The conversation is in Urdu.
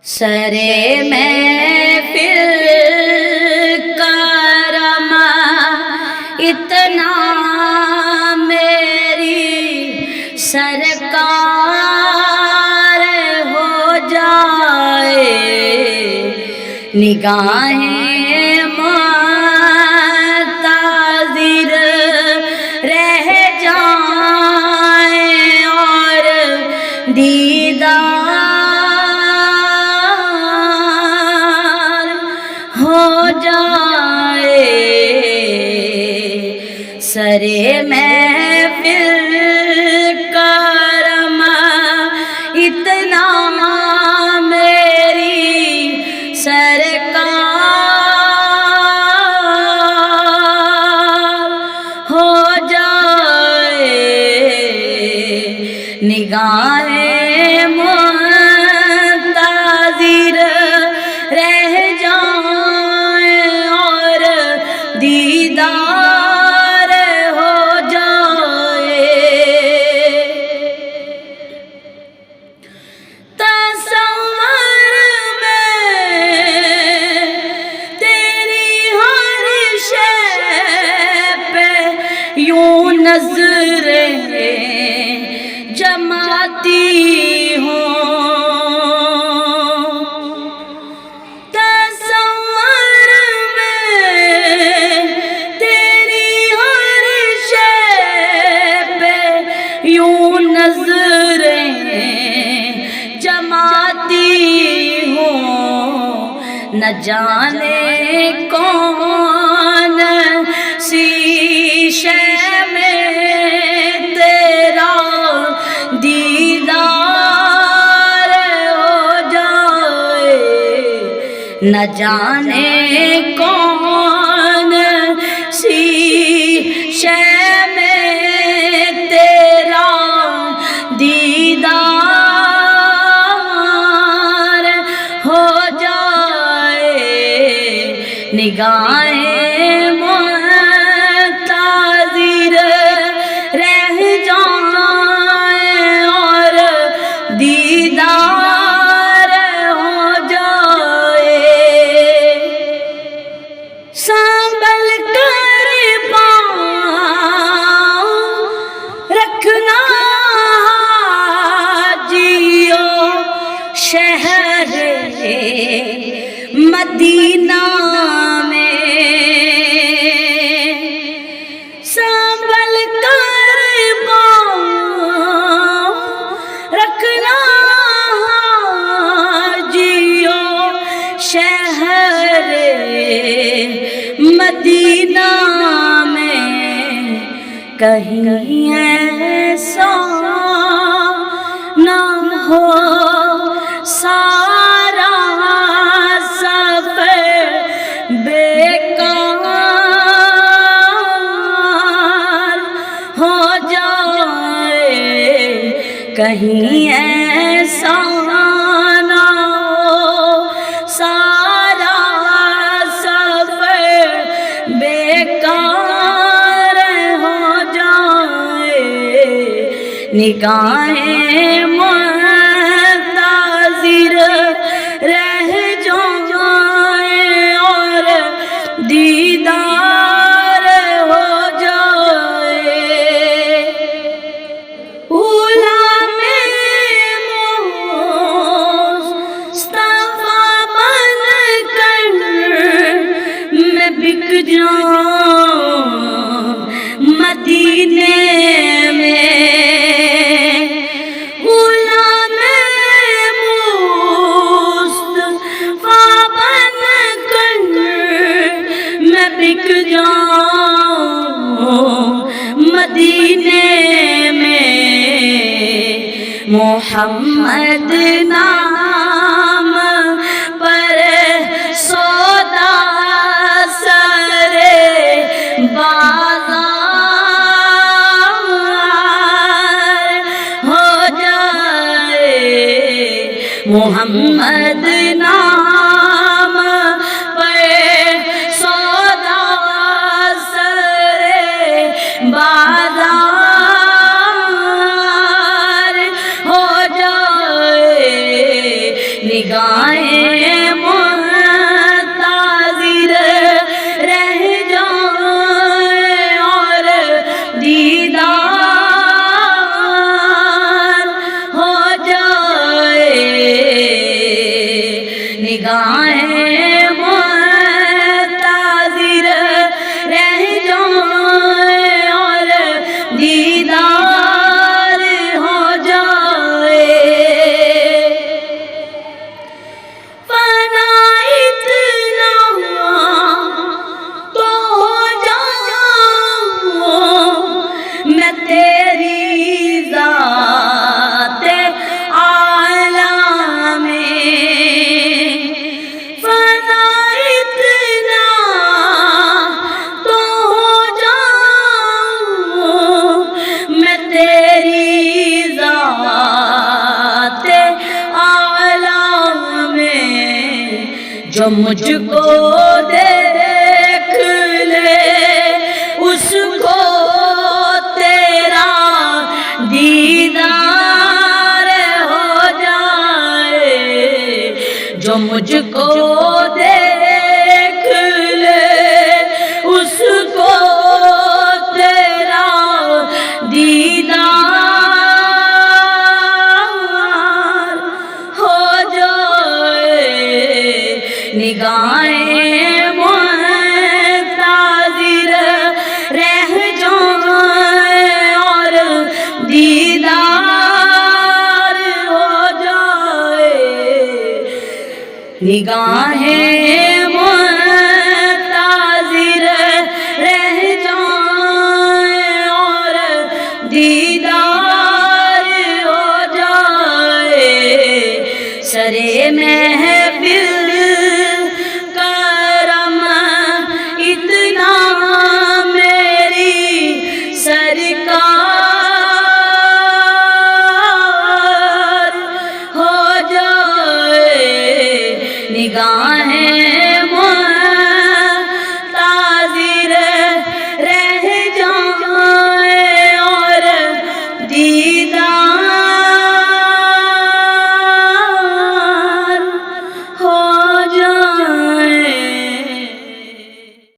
سرے محفل کرم اتنا میری سرکار ہو جائے، نگاہیں منتظر رہ جائیں اور دیدار ہو جائے۔ سرے محفل کرم اتنا میری سرکار ہو جائے، نگاہیں منتظر رہ جائیں اور دیدار ہو جائے۔ تصور میں تیری ہر شے پہ یوں نظریں جماتی ہوں، تصور میں تیری ہر شے پہ یوں نظریں جماتی ہوں، نہ جانے کون سی شے میں تیرا دیدار ہو جائے، نہ جانے کون سی شے میں تیرا دیدار ہو جائے، نگاہیں منتظر رہ جائیں اور دیدار ہو جائے۔ سنبھل کر پاؤں رکھنا جیو شہر مدینہ میں، سنبھل کر پاؤں رکھنا جیو شہر مدینہ میں، کہیں ایسا نہ ہو سارا سفر بیکار ہو جائے، کہیں ایسا نہ ہو سارا سفر بیکار ہو جائے، نگاہیں منتظر رہ جائیں اور دیدار ہو جائے۔ غلام مصطفیٰ بن کر میں بک جاؤں مدینے میں، غلام مصطفیٰ بن کر میں بک جاؤں مدینے میں، محمد نام پر سودا سرے بازار ہو جائے، محمد نام پر سودا سرے بازار ہو جائے، نگاہیں جو مجھ کو دیکھ لے اس کو تیرا دیدار ہو جائے، جو مجھ کو دیکھ لے اس کو تیرا دیدار ہو جائے، نگاہیں منتظر رہ جائیں اور دیدار ہو جائے، نگاہیں منتظر رہ جائیں اور دیدار ہو جائے، سرے محفل